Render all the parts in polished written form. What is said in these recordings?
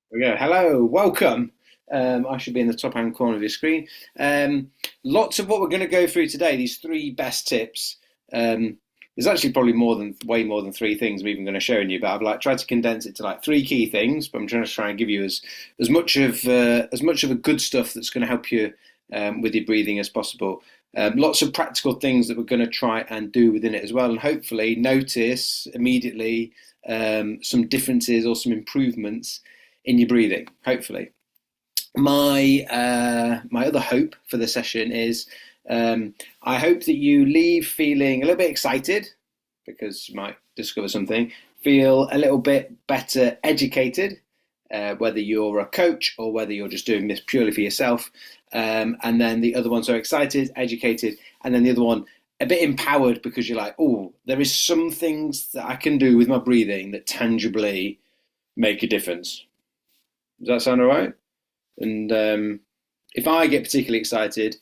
We go. Hello, welcome. I should be in the top hand corner of your screen. Lots of what we're going to go through today. These three best tips. There's actually probably way more than three things I'm even going to show you, but I've tried to condense it to three key things. But I'm trying to give you as much of a good stuff that's going to help you with your breathing as possible. Lots of practical things that we're going to try and do within it as well, and hopefully notice immediately some differences or some improvements in your breathing. Hopefully, my other hope for the session is I hope that you leave feeling a little bit excited because you might discover something. Feel a little bit better educated, whether you're a coach or whether you're just doing this purely for yourself. And then the other one, so excited, educated, and then the other one, a bit empowered because you're like, oh, there is some things that I can do with my breathing that tangibly make a difference. Does that sound all right? And if I get particularly excited,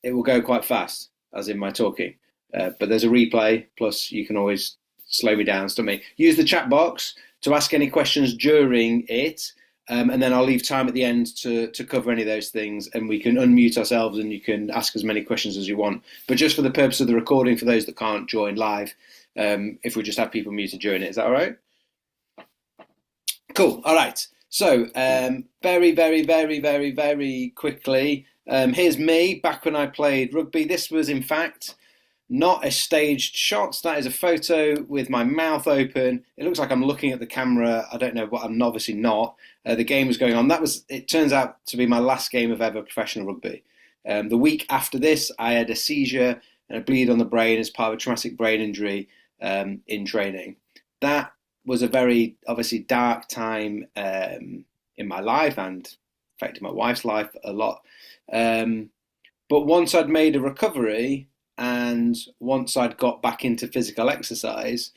it will go quite fast, as in my talking. But there's a replay, plus you can always slow me down, stop me. Use the chat box to ask any questions during it, and then I'll leave time at the end to cover any of those things, and we can unmute ourselves and you can ask as many questions as you want. But just for the purpose of the recording, for those that can't join live, if we just have people muted during it, is that all right? Cool. All right. So, very, very, very, very, very quickly, here's me back when I played rugby. This was, in fact, not a staged shot. That is a photo with my mouth open. It looks like I'm looking at the camera. I don't know what I'm obviously not. The game was going on. It turns out to be my last game of ever professional rugby. The week after this, I had a seizure and a bleed on the brain as part of a traumatic brain injury in training. That was a very obviously dark time in my life and affected my wife's life a lot. But once I'd made a recovery and once I'd got back into physical exercise,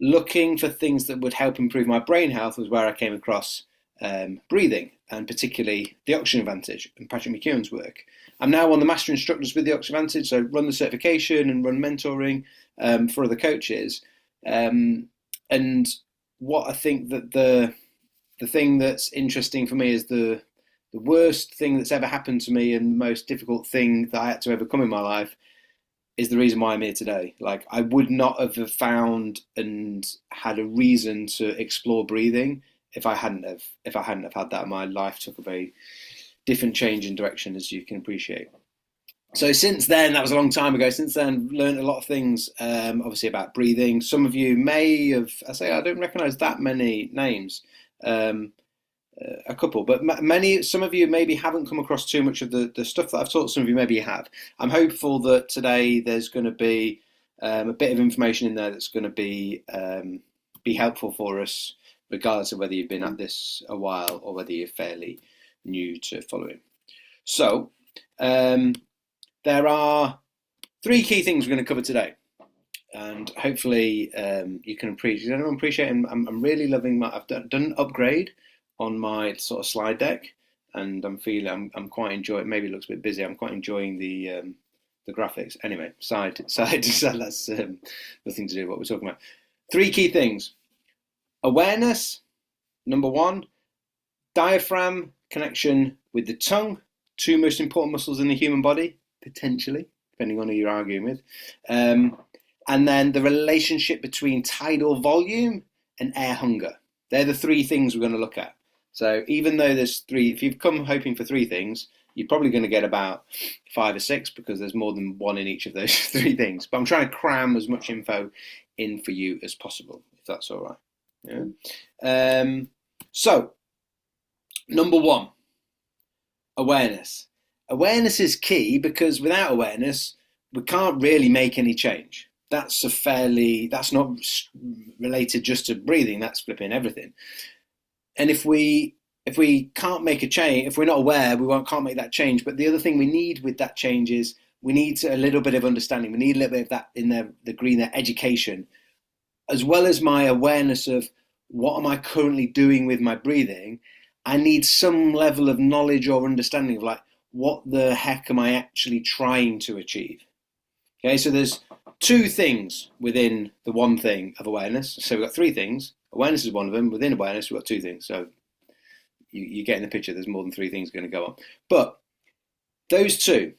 looking for things that would help improve my brain health was where I came across breathing, and particularly the Oxygen Advantage and Patrick McEwen's work. I'm now one of the master instructors with the Oxygen Advantage, so run the certification and run mentoring for other coaches. And what I think that the thing that's interesting for me is the worst thing that's ever happened to me and the most difficult thing that I had to overcome in my life is the reason why I'm here today. Like, I would not have found and had a reason to explore breathing if I hadn't have had that. My life took a very different change in direction, as you can appreciate. So since then, that was a long time ago. Since then, learned a lot of things, obviously about breathing. Some of you may have, I don't recognise that many names, a couple, but some of you maybe haven't come across too much of the stuff that I've taught. Some of you maybe have. I'm hopeful that today there's going to be a bit of information in there that's going to be helpful for us, regardless of whether you've been at this a while or whether you're fairly new to following. So, there are three key things we're going to cover today, and hopefully you can appreciate. Anyone appreciate? I'm really loving I've done an upgrade on my sort of slide deck, and I'm quite enjoying. Maybe it looks a bit busy. I'm quite enjoying the graphics. Anyway, side to side. That's nothing to do with what we're talking about. Three key things: awareness, number one; diaphragm connection with the tongue, two most important muscles in the human body, potentially, depending on who you're arguing with. And then the relationship between tidal volume and air hunger. They're the three things we're going to look at. So even though there's three, if you've come hoping for three things, you're probably going to get about 5 or 6 because there's more than one in each of those three things. But I'm trying to cram as much info in for you as possible, if that's all right. Yeah. So, number one, awareness. Awareness is key because without awareness, we can't really make any change. That's not related just to breathing, that's flipping everything. And if we can't make a change, if we're not aware, can't make that change. But the other thing we need with that change is we need a little bit of understanding. We need a little bit of that in there, the green there, education, as well as my awareness of what am I currently doing with my breathing. I need some level of knowledge or understanding of what the heck am I actually trying to achieve? Okay, so there's two things within the one thing of awareness. So we've got three things. Awareness is one of them. Within awareness, we've got two things. So you get in the picture. There's more than three things going to go on. But those two,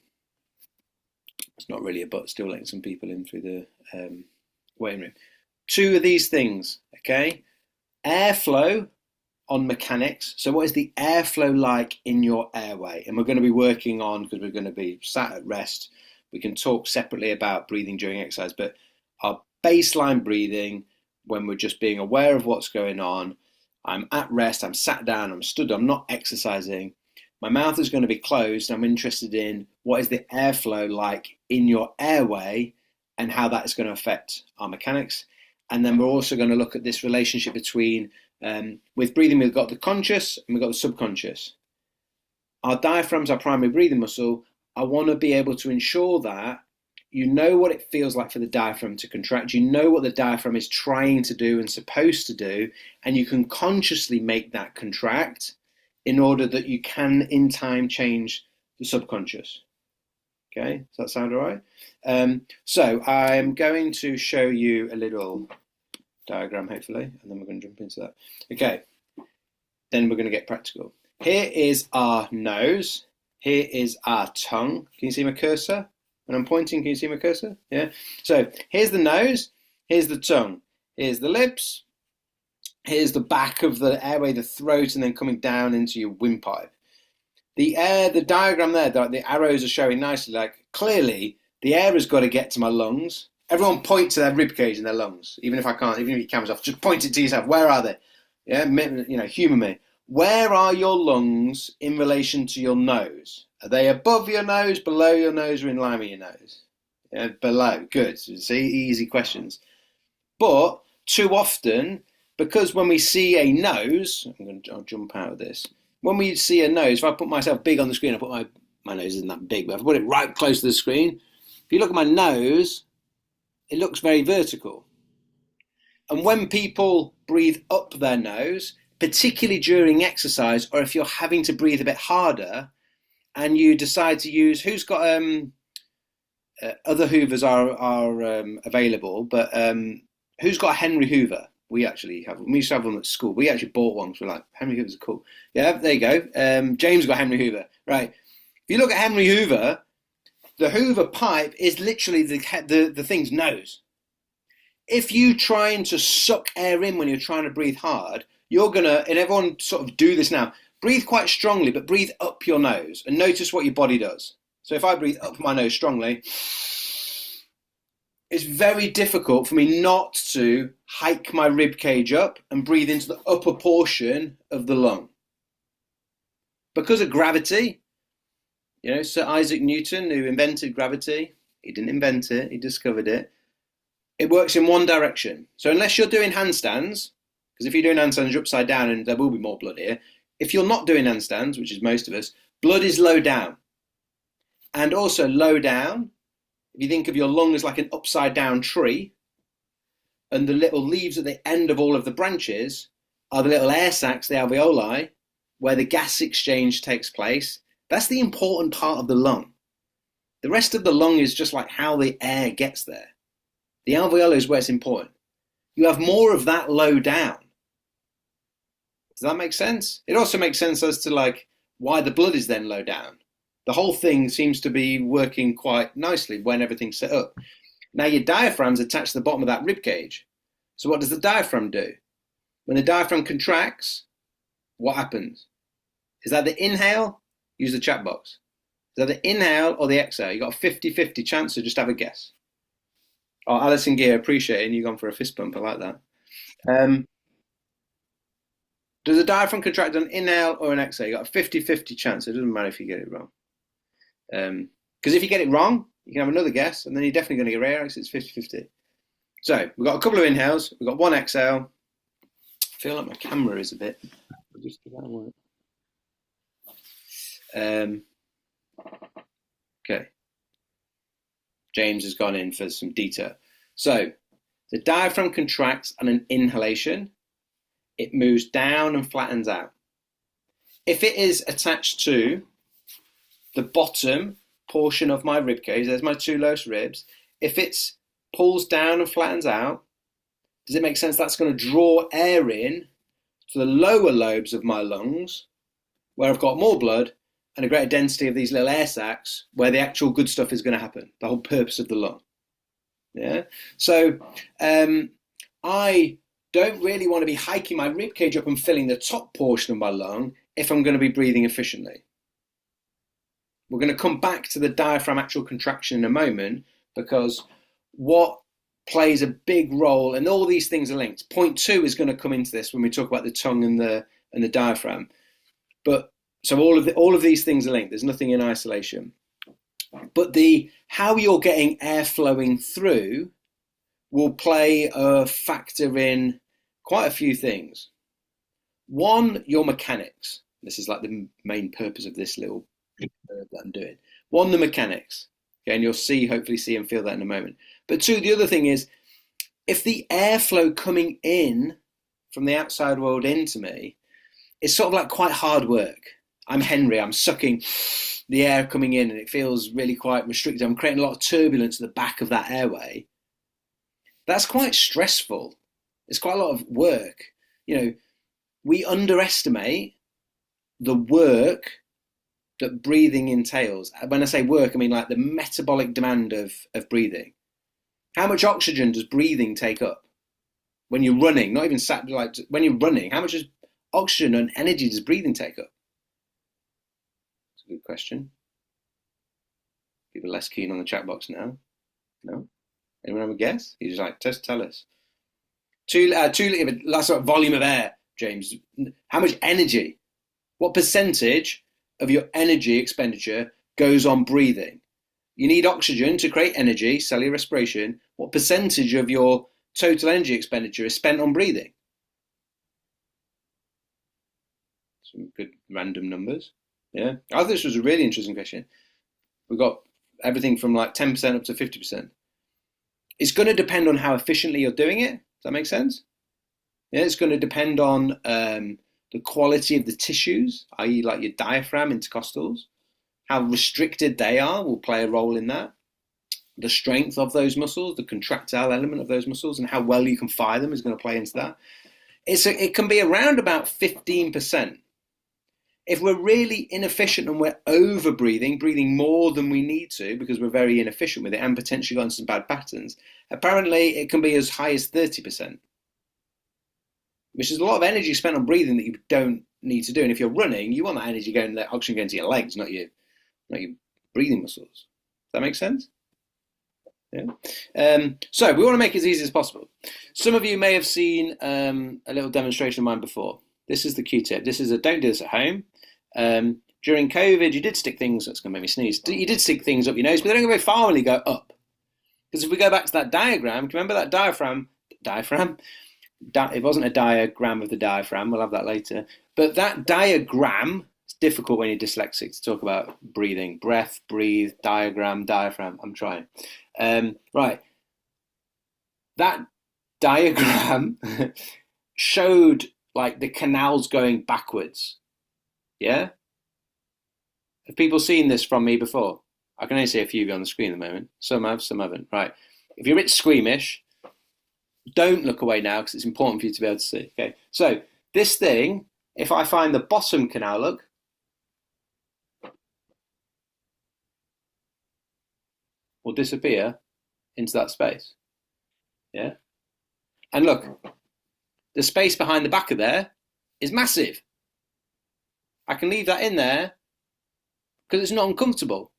it's not really a but, still letting some people in through the waiting room. Two of these things, okay? Airflow on mechanics. So what is the airflow like in your airway? And we're going to be working on, because we're going to be sat at rest, we can talk separately about breathing during exercise, but our baseline breathing, when we're just being aware of what's going on, I'm at rest, I'm sat down, I'm stood, I'm not exercising, my mouth is going to be closed, I'm interested in what is the airflow like in your airway and how that is going to affect our mechanics. And then we're also going to look at this relationship between, with breathing, we've got the conscious and we've got the subconscious. Our diaphragm's our primary breathing muscle. I want to be able to ensure that you know what it feels like for the diaphragm to contract. You know what the diaphragm is trying to do and supposed to do, and you can consciously make that contract in order that you can, in time, change the subconscious. Okay, does that sound all right? So I'm going to show you a little diagram, hopefully, and then we're going to jump into that. Okay, then we're going to get practical. Here is our nose. Here is our tongue. Can you see my cursor? When I'm pointing, can you see my cursor? Yeah. So here's the nose. Here's the tongue. Here's the lips. Here's the back of the airway, the throat, and then coming down into your windpipe. The diagram there, the arrows are showing nicely, like clearly the air has got to get to my lungs. Everyone point to their rib cage and their lungs. Even if I can't, even if your camera's off, just point it to yourself. Where are they? Yeah, humour me. Where are your lungs in relation to your nose? Are they above your nose, below your nose, or in line with your nose? Yeah, below. Good. See, easy questions. But too often, because when we see a nose, I'll jump out of this. When we see a nose, if I put myself big on the screen, I put my nose isn't that big, but if I put it right close to the screen, if you look at my nose, it looks very vertical. And when people breathe up their nose, particularly during exercise, or if you're having to breathe a bit harder, and you decide to use, who's got other Hoovers are available, but who's got a Henry Hoover? We actually have them. We used to have them at school. We actually bought one because we're like, Henry Hoovers are cool. Yeah, there you go. James got Henry Hoover. Right. If you look at Henry Hoover, the Hoover pipe is literally the thing's nose. If you trying to suck air in when you're trying to breathe hard, you're going to, and everyone sort of do this now, breathe quite strongly, but breathe up your nose and notice what your body does. So if I breathe up my nose strongly, it's very difficult for me not to hike my rib cage up and breathe into the upper portion of the lung. Because of gravity, Sir Isaac Newton, who invented gravity, he didn't invent it, he discovered it. It works in one direction. So unless you're doing handstands, because if you're doing handstands, you're upside down and there will be more blood here. If you're not doing handstands, which is most of us, blood is low down. And also low down, if you think of your lung as like an upside down tree, and the little leaves at the end of all of the branches are the little air sacs, the alveoli, where the gas exchange takes place. That's the important part of the lung. The rest of the lung is just like how the air gets there. The alveoli is where it's important. You have more of that low down. Does that make sense? It also makes sense as to like why the blood is then low down. The whole thing seems to be working quite nicely when everything's set up. Now your diaphragm's attached to the bottom of that rib cage. So what does the diaphragm do? When the diaphragm contracts, what happens? Is that the inhale? Use the chat box. Is that the inhale or the exhale? You got a 50-50 chance, so just have a guess. Oh, Alison Gear, appreciating you gone for a fist bump. I like that. Does the diaphragm contract on inhale or an exhale? You got a 50-50 chance. It doesn't matter if you get it wrong. Because if you get it wrong, you can have another guess, and then you're definitely going to get right because it's 50-50. So we've got a couple of inhales. We've got one exhale. I feel like my camera is a bit. Just give that a work. Okay. James has gone in for some detail. So the diaphragm contracts on an inhalation. It moves down and flattens out. If it is attached to the bottom portion of my rib cage, there's my two lowest ribs. If it pulls down and flattens out, Does it make sense? That's going to draw air in to the lower lobes of my lungs, where I've got more blood and a greater density of these little air sacs, where the actual good stuff is going to happen, the whole purpose of the lung. Yeah. So I don't really want to be hiking my rib cage up and filling the top portion of my lung if I'm going to be breathing efficiently. We're going to come back to the diaphragm actual contraction in a moment, because what plays a big role, and all these things are linked. Point 2 is going to come into this when we talk about the tongue and the diaphragm. But so all of these things are linked. There's nothing in isolation. But how you're getting air flowing through will play a factor in quite a few things. One, your mechanics. This is like the main purpose of this little that I'm doing. One, the mechanics. Okay, and you'll hopefully see and feel that in a moment. But two, the other thing is, if the airflow coming in from the outside world into me is sort of like quite hard work. I'm Henry, I'm sucking the air coming in and it feels really quite restricted. I'm creating a lot of turbulence at the back of that airway. That's quite stressful. It's quite a lot of work. We underestimate the work that breathing entails. When I say work, I mean like the metabolic demand of breathing. How much oxygen does breathing take up? When you're running, not even when you're running, how much oxygen and energy does breathing take up? It's a good question. People are less keen on the chat box now. No? Anyone have a guess? He's just like, just tell us. 2 litres, that's sort of volume of air, James. How much energy? What percentage of your energy expenditure goes on breathing? You need oxygen to create energy, cellular respiration. What percentage of your total energy expenditure is spent on breathing? Some good random numbers. Yeah, I thought this was a really interesting question. We've got everything from like 10% up to 50%. It's going to depend on how efficiently you're doing it. Does that make sense? Yeah, it's going to depend on the quality of the tissues, i.e. like your diaphragm, intercostals. How restricted they are will play a role in that. The strength of those muscles, the contractile element of those muscles, and how well you can fire them is going to play into that. It can be around about 15%. If we're really inefficient and we're over breathing more than we need to because we're very inefficient with it and potentially got into some bad patterns, apparently it can be as high as 30%, which is a lot of energy spent on breathing that you don't need to do. And if you're running, you want that energy going, that oxygen going to your legs, not your breathing muscles. Does that make sense? Yeah. So we want to make it as easy as possible. Some of you may have seen a little demonstration of mine before. This is the Q-tip. This is don't do this at home. During COVID, you did stick things, that's going to make me sneeze, you did stick things up your nose, but they don't go very far when you go up. Because if we go back to that diagram, do you remember that diaphragm? It wasn't a diagram of the diaphragm, we'll have that later. But that diagram, it's difficult when you're dyslexic to talk about breathing. Breath, breathe, diagram, diaphragm. I'm trying. Right. That diagram showed like the canals going backwards. Yeah? Have people seen this from me before? I can only see a few of you on the screen at the moment. Some have, some haven't. Right. If you're a bit squeamish, don't look away now because it's important for you to be able to see. Okay. So this thing, if I find the bottom canal, look, will disappear into that space. Yeah. And look, the space behind the back of there is massive. I can leave that in there because it's not uncomfortable.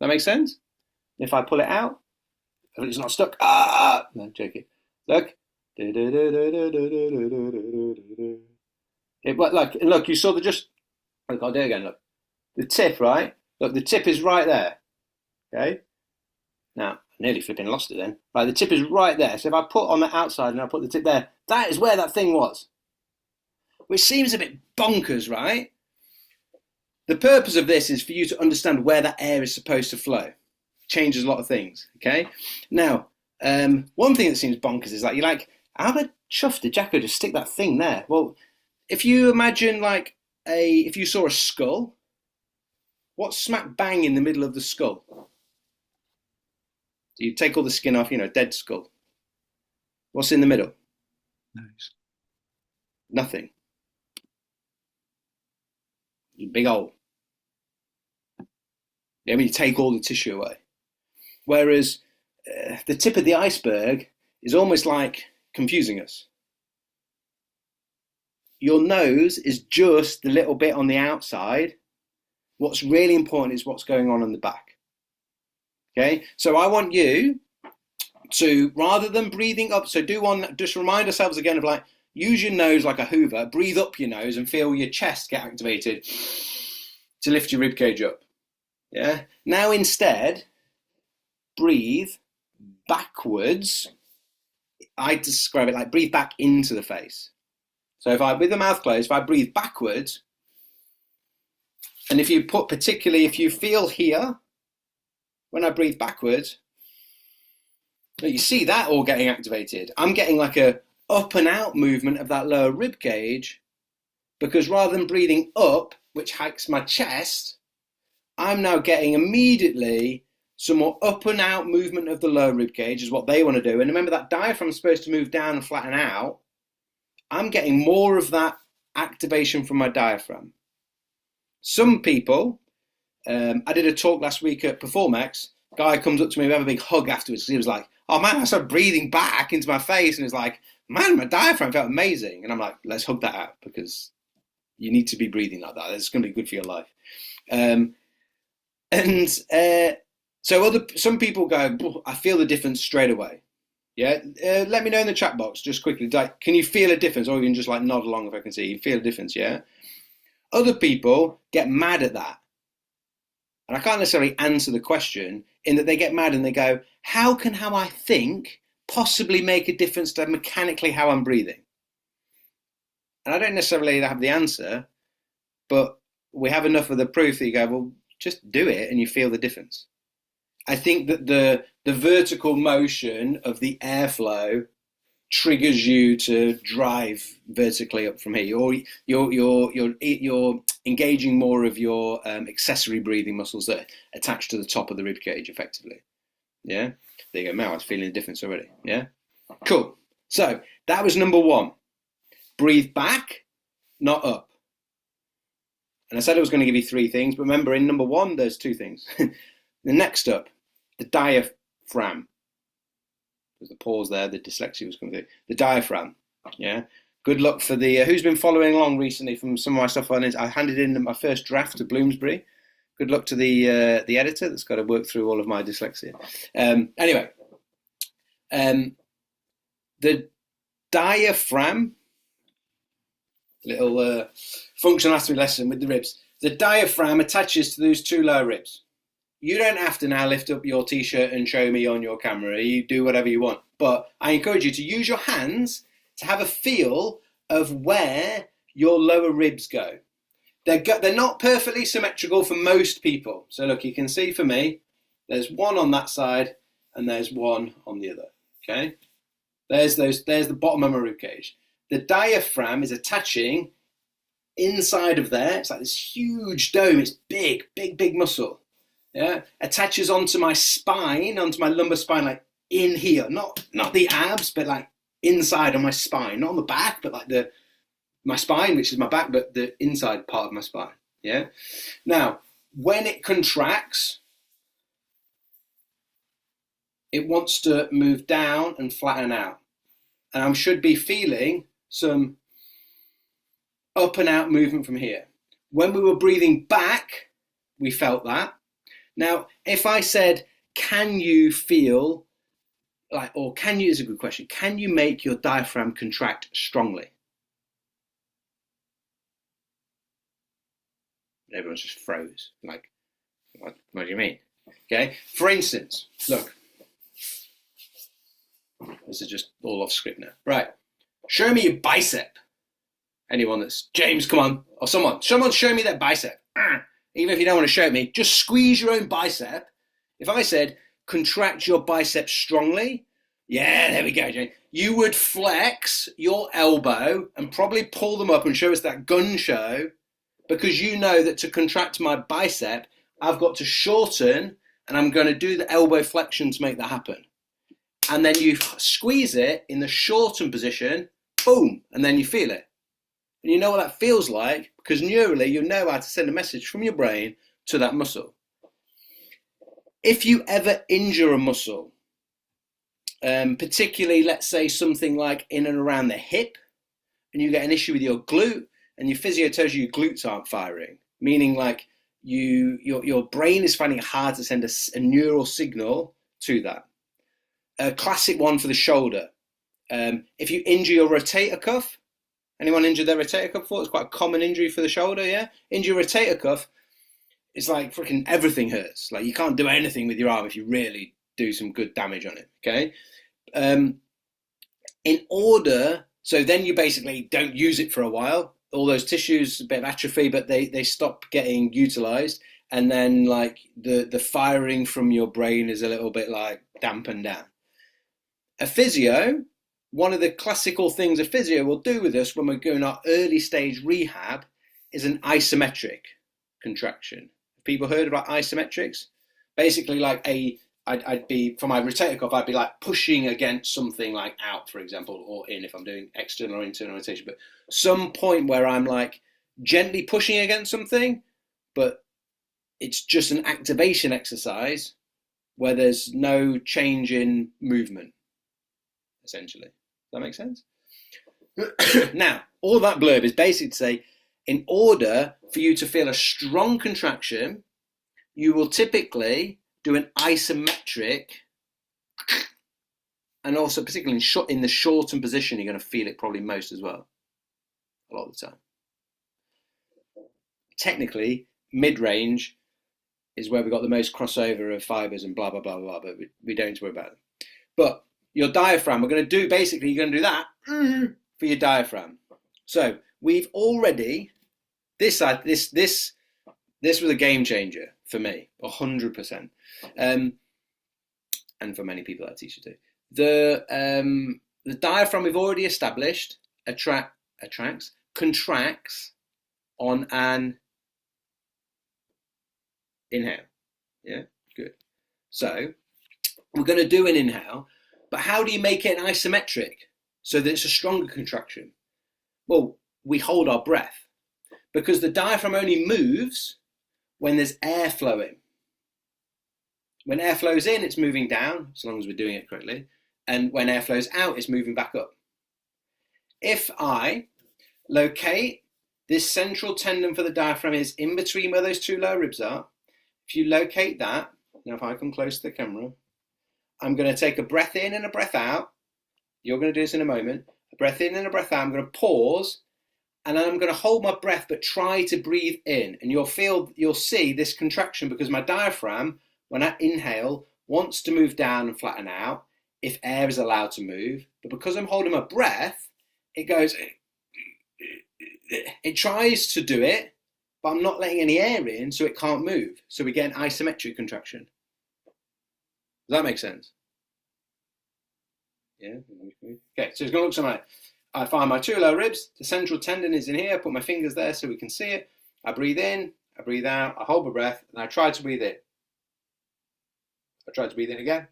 That makes sense? If I pull it out, if it's not stuck, no, joking. Look. Look, you saw look, I'll do it again, look. The tip, right? Look, the tip is right there. Okay? Now, I nearly flipping lost it then. Right, the tip is right there. So if I put on the outside and I put the tip there, that is where that thing was. Which seems a bit bonkers, right? The purpose of this is for you to understand where that air is supposed to flow. It changes a lot of things, okay? Now, one thing that seems bonkers is you're like, how the chuff did Jacko just stick that thing there? Well, if you imagine if you saw a skull, what's smack bang in the middle of the skull? So you take all the skin off, dead skull. What's in the middle? Nice. Nothing. Big hole. I mean, you take all the tissue away. Whereas the tip of the iceberg is almost like confusing us. Your nose is just the little bit on the outside. What's really important is what's going on the back. Okay, so I want you to, rather than breathing up, so do one, just remind ourselves again of like, use your nose like a hoover, breathe up your nose and feel your chest get activated to lift your rib cage up. Yeah. Now instead, breathe backwards. I describe it like breathe back into the face. So if I, with the mouth closed, if I breathe backwards, and if you put, particularly if you feel here, when I breathe backwards, you see that all getting activated. I'm getting like a up and out movement of that lower rib cage, because rather than breathing up, which hikes my chest, I'm now getting immediately some more up and out movement of the lower rib cage is what they want to do. And remember that diaphragm's supposed to move down and flatten out. I'm getting more of that activation from my diaphragm. Some people, I did a talk last week at Performex. Guy comes up to me, we have a big hug afterwards. He was like, oh man, I started breathing back into my face. And he's like, man, my diaphragm felt amazing. And I'm like, let's hug that out, because you need to be breathing like that. It's going to be good for your life. So some people go, I feel the difference straight away. Yeah, let me know in the chat box just quickly. Like, can you feel a difference, or even just like nod along if I can see you feel a difference? Yeah. Other people get mad at that, and I can't necessarily answer the question in that they get mad and they go, how can how I think possibly make a difference to mechanically how I'm breathing? And I don't necessarily have the answer, but we have enough of the proof that you go, well, just do it and you feel the difference. I think that the vertical motion of the airflow triggers you to drive vertically up from here. Or you're engaging more of your accessory breathing muscles that are attached to the top of the rib cage, effectively. Yeah, there you go. Now I was feeling the difference already. Yeah, cool. So that was number one. Breathe back, not up. And I said I was going to give you three things, but remember, in number one, there's two things. The next up, the diaphragm. There's the pause there, the dyslexia was coming through. The diaphragm, yeah? Good luck for the, who's been following along recently from some of my stuff on it? I handed in my first draft to Bloomsbury. Good luck to the editor that's got to work through all of my dyslexia. Anyway, the diaphragm, little functional anatomy lesson with the ribs. The diaphragm attaches to those two lower ribs. You don't have to now lift up your t-shirt and show me on your camera. You do whatever you want. But I encourage you to use your hands to have a feel of where your lower ribs go. They're not perfectly symmetrical for most people. So look, you can see for me, there's one on that side and there's one on the other. Okay? There's the bottom of my rib cage. The diaphragm is attaching inside of there. It's like this huge dome. It's big, big, big muscle. Yeah, attaches onto my spine, onto my lumbar spine, like in here. Not the abs, but like inside on my spine. Not on the back, but like my spine, which is my back, but the inside part of my spine. Yeah. Now, when it contracts, it wants to move down and flatten out. And I should be feeling some up and out movement from here. When we were breathing back, we felt that. Now, if I said, can you feel like, or can you, is a good question, can you make your diaphragm contract strongly? Everyone's just froze. Like, what do you mean? Okay. For instance, look, this is just all off script now. Right. Show me your bicep. Anyone that's, James, come on. Or someone show me that bicep. Even if you don't want to show me, just squeeze your own bicep. If I said, contract your bicep strongly, yeah, there we go, James. You would flex your elbow and probably pull them up and show us that gun show, because you know that to contract my bicep, I've got to shorten and I'm going to do the elbow flexion to make that happen. and then you squeeze it in the shortened position, boom, and then you feel it. And you know what that feels like, because neurally you know how to send a message from your brain to that muscle. If you ever injure a muscle, particularly, let's say, something like in and around the hip, and you get an issue with your glute, and your physio tells you your glutes aren't firing, meaning like your brain is finding it hard to send a neural signal to that. A classic one for the shoulder. If you injure your rotator cuff, anyone injured their rotator cuff before? It's quite a common injury for the shoulder, yeah? Injure your rotator cuff, it's like freaking everything hurts. Like you can't do anything with your arm if you really do some good damage on it, okay? So then you basically don't use it for a while. All those tissues, a bit of atrophy, but they stop getting utilized. And then like the firing from your brain is a little bit like dampened down. A physio, one of the classical things a physio will do with us when we're doing our early stage rehab is an isometric contraction. Have people heard about isometrics? Basically like I'd be, for my rotator cuff, I'd be like pushing against something like out, for example, or in if I'm doing external or internal rotation, but some point where I'm like gently pushing against something, but it's just an activation exercise where there's no change in movement, essentially. Does that make sense? Now, all that blurb is basically to say, in order for you to feel a strong contraction, you will typically do an isometric, and also particularly in the shortened position, you're going to feel it probably most as well, a lot of the time. Technically, mid-range is where we got the most crossover of fibers and blah, blah, blah, blah, but we don't need to worry about it. But your diaphragm, we're going to do, basically, you're going to do that for your diaphragm. So we've already, this was a game changer for me, 100%. And for many people that teacher too. The diaphragm we've already established contracts on an inhale. Yeah, good. So we're going to do an inhale, but how do you make it an isometric so that it's a stronger contraction? Well, we hold our breath, because the diaphragm only moves when there's air flowing. When air flows in, it's moving down, as long as we're doing it correctly. And when air flows out, it's moving back up. If I locate this central tendon for the diaphragm is in between where those two lower ribs are, if you locate that, now if I come close to the camera, I'm going to take a breath in and a breath out. You're going to do this in a moment. A breath in and a breath out. I'm going to pause, and then I'm going to hold my breath, but try to breathe in. And you'll see this contraction, because my diaphragm, when I inhale, wants to move down and flatten out if air is allowed to move. But because I'm holding my breath, it goes, it tries to do it, but I'm not letting any air in, so it can't move. So we get an isometric contraction. Does that make sense? Yeah. Okay, so it's going to look something like, I find my two lower ribs, the central tendon is in here, I put my fingers there so we can see it. I breathe in, I breathe out, I hold my breath, and I try to breathe in. I try to breathe in again.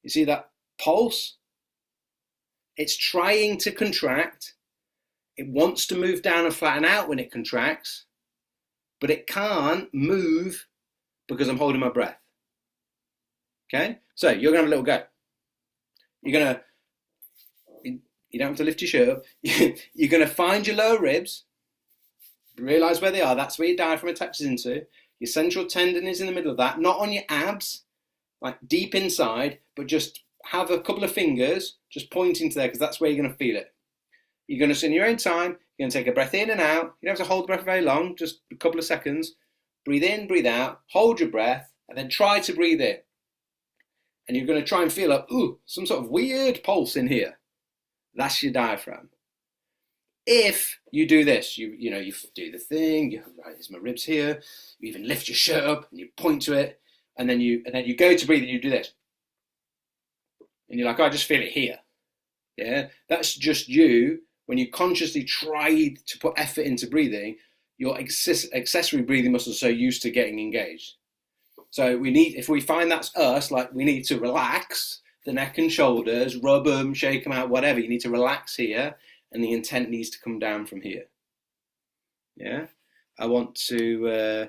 You see that pulse? It's trying to contract. It wants to move down and flatten out when it contracts, but it can't move because I'm holding my breath. Okay? So you're going to have a little go. You don't have to lift your shirt up. You're going to find your lower ribs, realize where they are. That's where your diaphragm attaches into. Your central tendon is in the middle of that, not on your abs, like deep inside, but just have a couple of fingers just pointing to there, because that's where you're going to feel it. You're going to, in your own time, you're going to take a breath in and out. You don't have to hold the breath very long, just a couple of seconds. Breathe in, breathe out, hold your breath, and then try to breathe in. And you're going to try and feel some sort of weird pulse in here. That's your diaphragm. If you do this, you do the thing, right, there's my ribs here, you even lift your shirt up and you point to it, and then you go to breathe and you do this. And you're like, I just feel it here. Yeah, that's just you. When you consciously try to put effort into breathing, your accessory breathing muscles are so used to getting engaged. So if we find that's us, like we need to relax the neck and shoulders, rub them, shake them out, whatever. You need to relax here, and the intent needs to come down from here. Yeah, I want to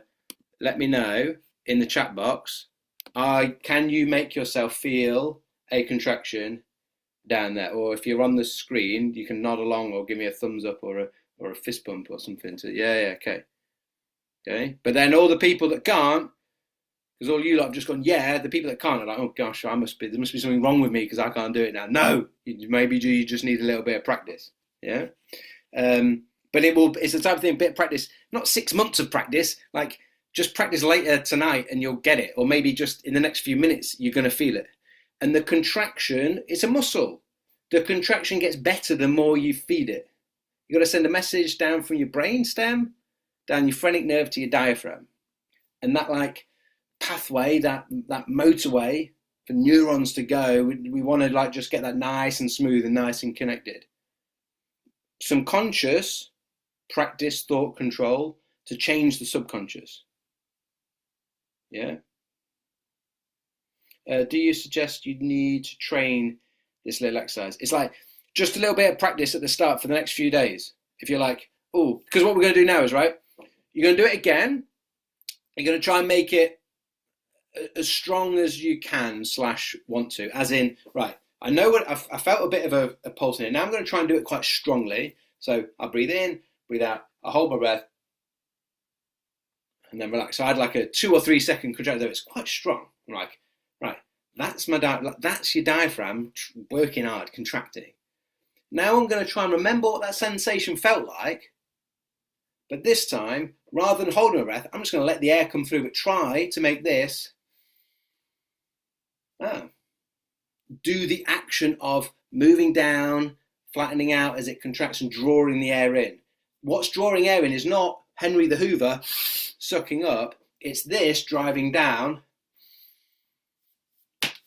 let me know in the chat box. Can you make yourself feel a contraction down there? Or if you're on the screen, you can nod along or give me a thumbs up or a fist bump or something. Yeah, okay. But then all the people that can't, because all you lot have just gone, yeah, the people that can't are like, oh gosh, there must be something wrong with me because I can't do it now. No, maybe you just need a little bit of practice. Yeah. But it's the type of thing, a bit of practice, not 6 months of practice, like just practice later tonight and you'll get it. Or maybe just in the next few minutes, you're going to feel it. And the contraction, it's a muscle. The contraction gets better the more you feed it. You've got to send a message down from your brain stem, down your phrenic nerve to your diaphragm. And that like pathway, that motorway for neurons to go, we want to like just get that nice and smooth and nice and connected. Some conscious practice, thought control to change the subconscious. Yeah. Do you suggest you need to train this little exercise? It's like just a little bit of practice at the start for the next few days. If you're like, oh, because what we're going to do now is, right, you're going to do it again. You're going to try and make it as strong as you can / want to, as in, right, I know what I felt a bit of a pulse in it. Now I'm going to try and do it quite strongly. So I'll breathe in, breathe out, I'll hold my breath, and then relax. So I had like a 2 or 3 second contraction there. It's quite strong. I'm like, right, that's your diaphragm working hard, contracting. Now I'm going to try and remember what that sensation felt like. But this time, rather than holding my breath, I'm just going to let the air come through, but try to make this do the action of moving down, flattening out as it contracts and drawing the air in. What's drawing air in is not Henry the Hoover sucking up, it's this driving down,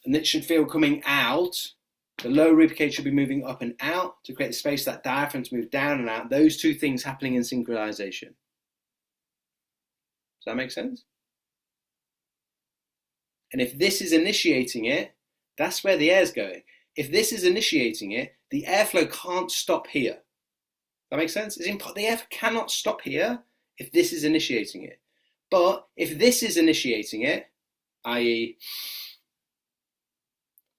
and it should feel coming out. The lower ribcage should be moving up and out to create the space for that diaphragm to move down and out. Those two things happening in synchronization. Does that make sense? And if this is initiating it, that's where the air's going. If this is initiating it, the airflow can't stop here. That makes sense? The air cannot stop here if this is initiating it. But if this is initiating it, i.e.,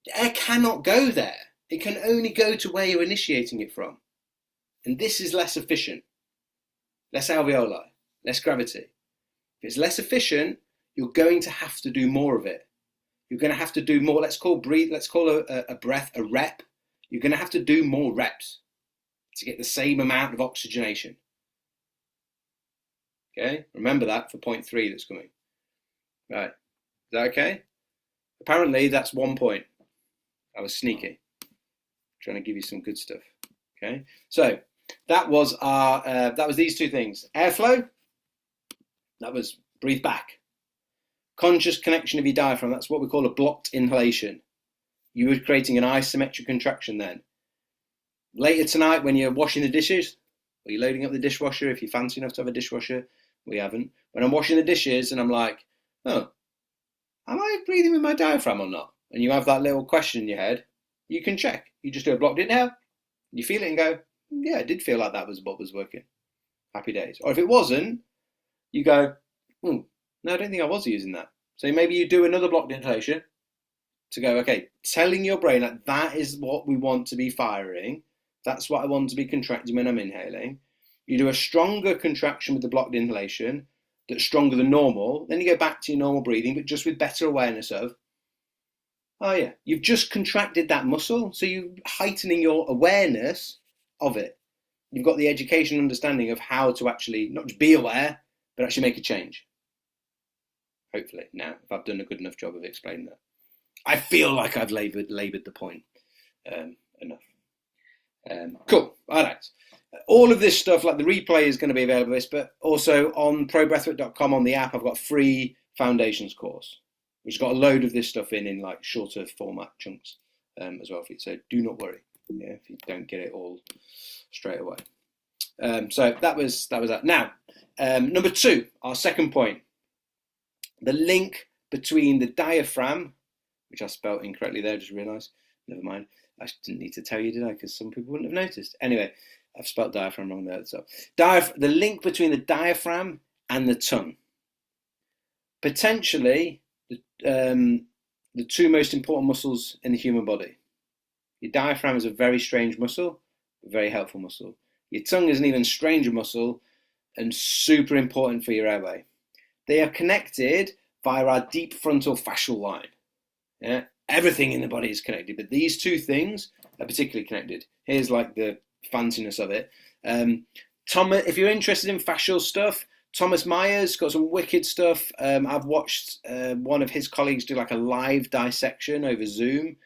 the air cannot go there. It can only go to where you're initiating it from. And this is less efficient. Less alveoli, less gravity. If it's less efficient, you're going to have to do more of it. You're going to have to do more. Let's call a breath a rep. You're going to have to do more reps to get the same amount of oxygenation. Okay, remember that for point 3 that's coming. Right, is that okay? Apparently that's 1 point. I was sneaky, trying to give you some good stuff. Okay, so that was these 2 things. Airflow, that was breathe back. Conscious connection of your diaphragm, that's what we call a blocked inhalation. You were creating an isometric contraction then. Later tonight when you're washing the dishes, or you're loading up the dishwasher, if you're fancy enough to have a dishwasher, we haven't. When I'm washing the dishes and I'm like, oh, am I breathing with my diaphragm or not? And you have that little question in your head, you can check. You just do a blocked inhale, you feel it and go, yeah, it did feel like that was what was working. Happy days. Or if it wasn't, you go, no, I don't think I was using that. So maybe you do another blocked inhalation to go, okay, telling your brain that that is what we want to be firing. That's what I want to be contracting when I'm inhaling. You do a stronger contraction with the blocked inhalation that's stronger than normal. Then you go back to your normal breathing, but just with better awareness of, oh yeah, you've just contracted that muscle. So you're heightening your awareness of it. You've got the education and understanding of how to actually not just be aware, but actually make a change. Hopefully, now, if I've done a good enough job of explaining that. I feel like I've laboured the point enough. Cool. All right. All of this stuff, like the replay is going to be available for this, but also on probreathwork.com on the app, I've got a free foundations course, which has got a load of this stuff in like shorter format chunks as well for you. So do not worry if you don't get it all straight away. So that was that. Now, number 2, our second point, the link between the diaphragm, which I spelt incorrectly there, I just realised. Never mind. I didn't need to tell you, did I? Because some people wouldn't have noticed. Anyway, I've spelt diaphragm wrong there. So, the link between the diaphragm and the tongue. Potentially, the two most important muscles in the human body. Your diaphragm is a very strange muscle, a very helpful muscle. Your tongue is an even stranger muscle and super important for your airway. They are connected via our deep frontal fascial line. Yeah? Everything in the body is connected, but these two things are particularly connected. Here's like the fanciness of it. Thomas, if you're interested in fascial stuff, Thomas Myers got some wicked stuff. I've watched one of his colleagues do like a live dissection over Zoom,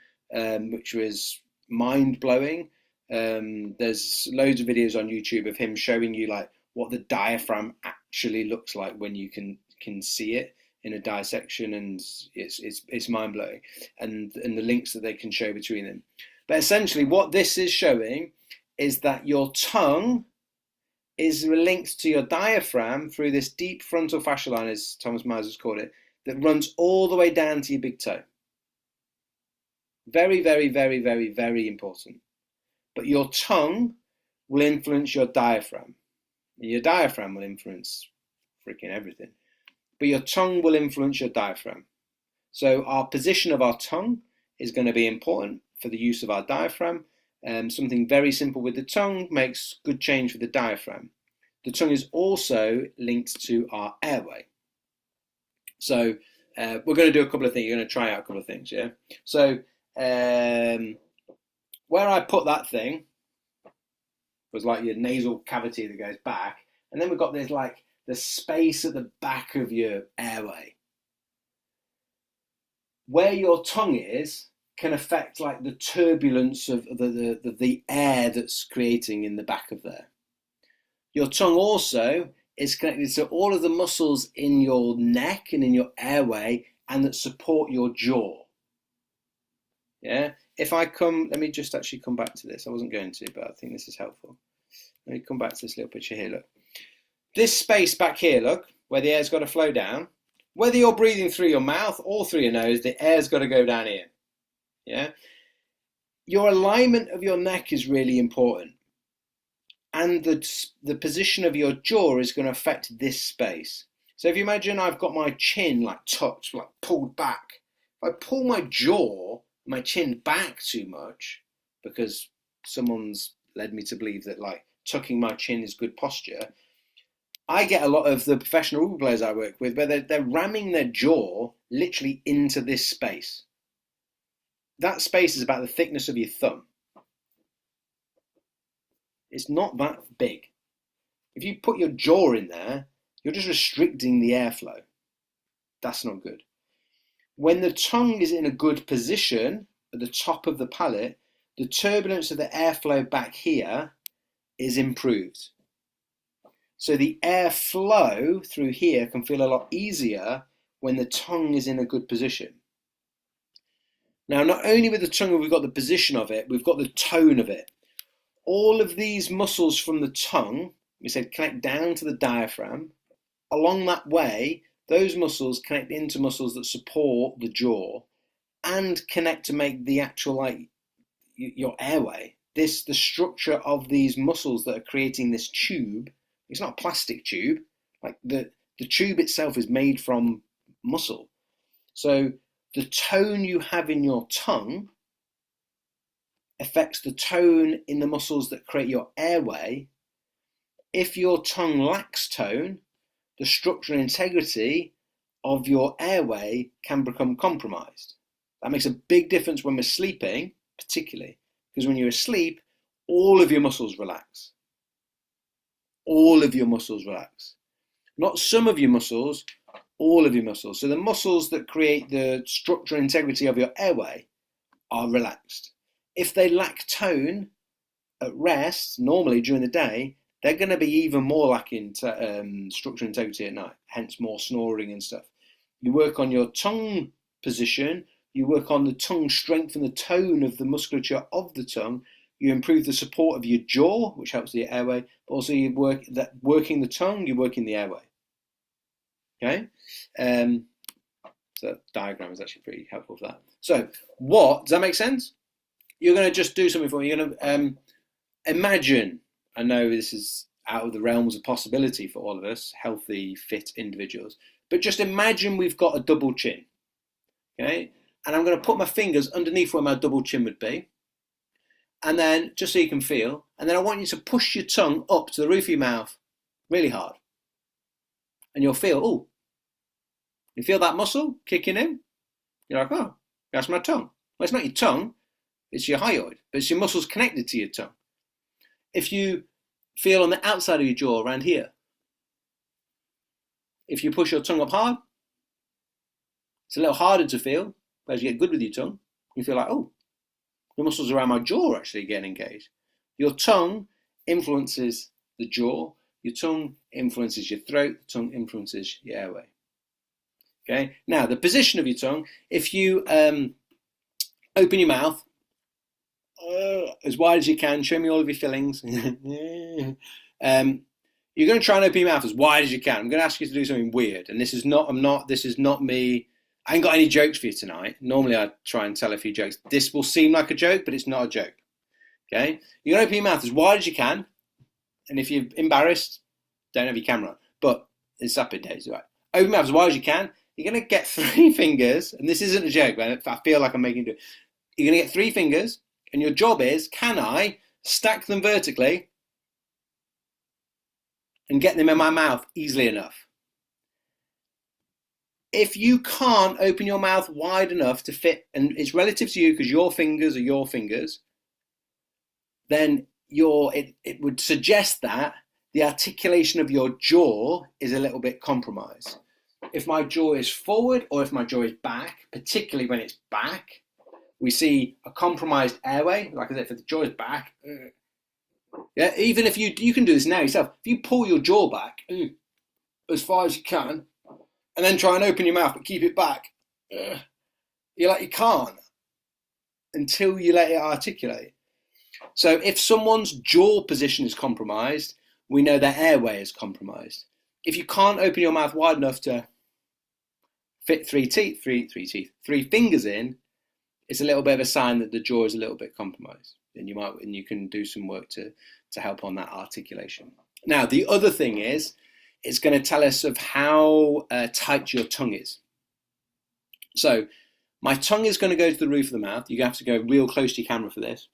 which was mind-blowing. There's loads of videos on YouTube of him showing you like what the diaphragm actually looks like when you can see it in a dissection, and it's mind-blowing, and the links that they can show between them. But essentially what this is showing is that your tongue is linked to your diaphragm through this deep frontal fascial line, as Thomas Myers has called it, that runs all the way down to your big toe. Very, very, very, very, very important. But your tongue will influence your diaphragm. Your diaphragm will influence freaking everything. But your tongue will influence your diaphragm. So our position of our tongue is going to be important for the use of our diaphragm. Something very simple with the tongue makes good change for the diaphragm. The tongue is also linked to our airway. So we're going to do a couple of things. You're going to try out a couple of things, yeah? So where I put that thing was like your nasal cavity that goes back. And then we've got this like the space at the back of your airway. Where your tongue is can affect like the turbulence of the air that's creating in the back of there. Your tongue also is connected to all of the muscles in your neck and in your airway and that support your jaw. Yeah. If I come, let me just actually come back to this. I wasn't going to, but I think this is helpful. Let me come back to this little picture here. Look, this space back here, look, where the air's got to flow down. Whether you're breathing through your mouth or through your nose, the air's got to go down here. Yeah. Your alignment of your neck is really important. And the position of your jaw is going to affect this space. So if you imagine I've got my chin like tucked, like pulled back. If I pull my jaw, my chin back too much, because someone's led me to believe that like tucking my chin is good posture, I get a lot of the professional rugby players I work with where they're ramming their jaw literally into this space. That space is about the thickness of your thumb. It's not that big. If you put your jaw in there, you're just restricting the airflow. That's not good. When the tongue is in a good position at the top of the palate, the turbulence of the airflow back here is improved. So the airflow through here can feel a lot easier when the tongue is in a good position. Now, not only with the tongue have we got the position of it, we've got the tone of it. All of these muscles from the tongue, we said, connect down to the diaphragm. Along that way, those muscles connect into muscles that support the jaw and connect to make the actual, like, your airway. The structure of these muscles that are creating this tube, it's not a plastic tube. Like the tube itself is made from muscle. So the tone you have in your tongue affects the tone in the muscles that create your airway. If your tongue lacks tone, the structure and integrity of your airway can become compromised. That makes a big difference when we're sleeping, particularly, because when you're asleep, all of your muscles relax. All of your muscles relax. Not some of your muscles, all of your muscles. So the muscles that create the structure and integrity of your airway are relaxed. If they lack tone at rest, normally during the day, they're going to be even more lacking structure and integrity at night, hence more snoring and stuff. You work on your tongue position, you work on the tongue strength and the tone of the musculature of the tongue, you improve the support of your jaw, which helps the airway, but also you working the tongue, you're working the airway. Okay? So that diagram is actually pretty helpful for that. So what, does that make sense? You're going to just do something for me. You're going to imagine, I know this is out of the realms of possibility for all of us, healthy, fit individuals, but just imagine we've got a double chin, okay? And I'm going to put my fingers underneath where my double chin would be, and then, just so you can feel, and then I want you to push your tongue up to the roof of your mouth really hard. And you'll feel, oh, you feel that muscle kicking in? You're like, oh, that's my tongue. Well, it's not your tongue, it's your hyoid, but it's your muscles connected to your tongue. If you feel on the outside of your jaw around here, if you push your tongue up hard, it's a little harder to feel, but as you get good with your tongue, you feel like, oh, the muscles around my jaw are actually getting engaged. Your tongue influences the jaw, your tongue influences your throat, the tongue influences your airway. Okay, now the position of your tongue, if you open your mouth as wide as you can, show me all of your fillings. You're going to try and open your mouth as wide as you can. I'm going to ask you to do something weird, and this is not me. I ain't got any jokes for you tonight. Normally I try and tell a few jokes. This will seem like a joke, but it's not a joke. Okay? You're going to open your mouth as wide as you can, and if you're embarrassed, don't have your camera on. But it's happy days, right? Open your mouth as wide as you can. You're going to get 3 fingers, and this isn't a joke, man. I feel like I'm making it. You're going to get 3 fingers, and your job is, can I stack them vertically and get them in my mouth easily enough? If you can't open your mouth wide enough to fit, and it's relative to you because your fingers are your fingers, then it would suggest that the articulation of your jaw is a little bit compromised. If my jaw is forward or if my jaw is back, particularly when it's back, we see a compromised airway. Like I said, if the jaw is back, yeah, even if you can do this now yourself, if you pull your jaw back as far as you can, and then try and open your mouth but keep it back, you're like, you can't until you let it articulate. So if someone's jaw position is compromised, we know their airway is compromised. If you can't open your mouth wide enough to fit 3 fingers in, it's a little bit of a sign that the jaw is a little bit compromised, and you can do some work to help on that articulation. Now, the other thing is, it's going to tell us of how tight your tongue is. So, my tongue is going to go to the roof of the mouth. You have to go real close to your camera for this,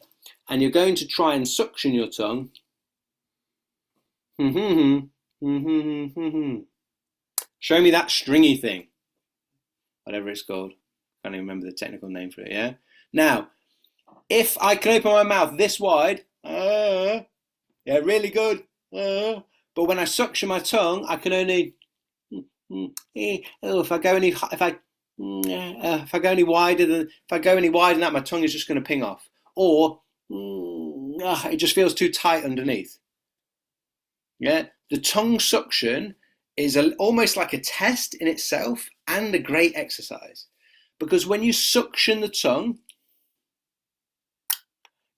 and you're going to try and suction your tongue. Show me that stringy thing, whatever it's called. I can't even remember the technical name for it, yeah? Now, if I can open my mouth this wide, yeah, really good, but when I suction my tongue, I can only, if I go any wider than that, my tongue is just going to ping off. Or, it just feels too tight underneath. Yeah, the tongue suction is almost like a test in itself and a great exercise. Because when you suction the tongue,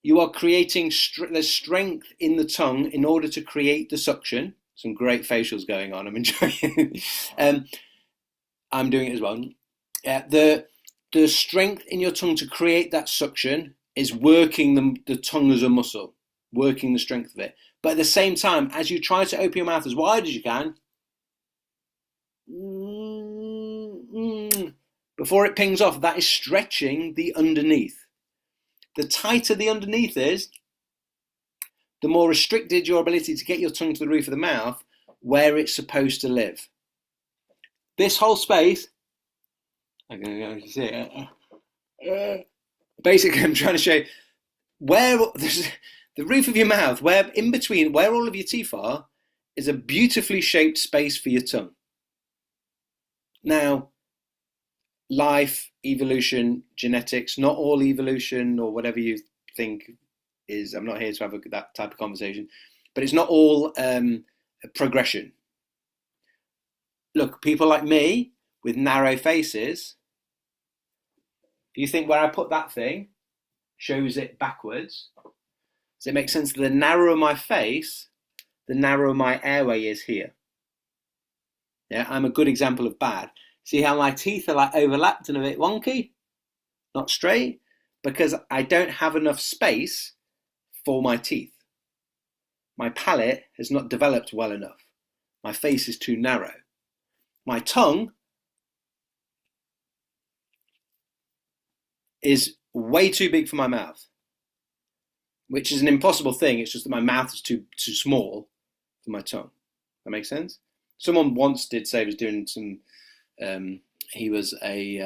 you are creating there's strength in the tongue in order to create the suction. Some great facials going on. I'm enjoying it. I'm doing it as well. The strength in your tongue to create that suction is working the tongue as a muscle, working the strength of it. But at the same time, as you try to open your mouth as wide as you can, before it pings off, that is stretching the underneath. The tighter the underneath is, the more restricted your ability to get your tongue to the roof of the mouth where it's supposed to live. This whole space, I'm going to go see it. Basically, I'm trying to show you where the roof of your mouth, where in between, where all of your teeth are, is a beautifully shaped space for your tongue. Now, life, evolution, genetics, not all evolution or whatever you think is, I'm not here to have that type of conversation, but it's not all progression. Look, people like me with narrow faces, you think where I put that thing shows it backwards. Does it make sense that the narrower my face, the narrower my airway is here? Yeah, I'm a good example of bad. See how my teeth are like overlapped and a bit wonky, not straight, because I don't have enough space for my teeth. My palate has not developed well enough. My face is too narrow. My tongue is way too big for my mouth, which is an impossible thing. It's just that my mouth is too small for my tongue. That makes sense? Someone once did say he was doing some. He was a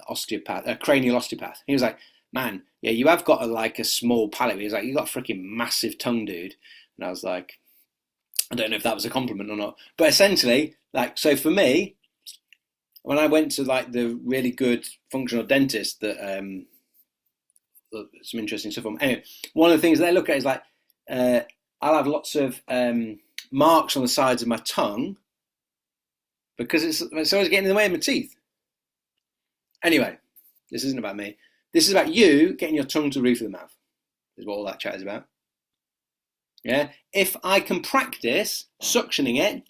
osteopath, a cranial osteopath. He was like, "Man, yeah, you have got a small palate." He was like, "You got a freaking massive tongue, dude." And I was like, I don't know if that was a compliment or not, but essentially, so for me, when I went to the really good functional dentist that some interesting stuff on. Anyway, one of the things they look at is I'll have lots of marks on the sides of my tongue because it's always getting in the way of my teeth. Anyway, this isn't about me. This is about you getting your tongue to the roof of the mouth, is what all that chat is about. Yeah? If I can practice suctioning it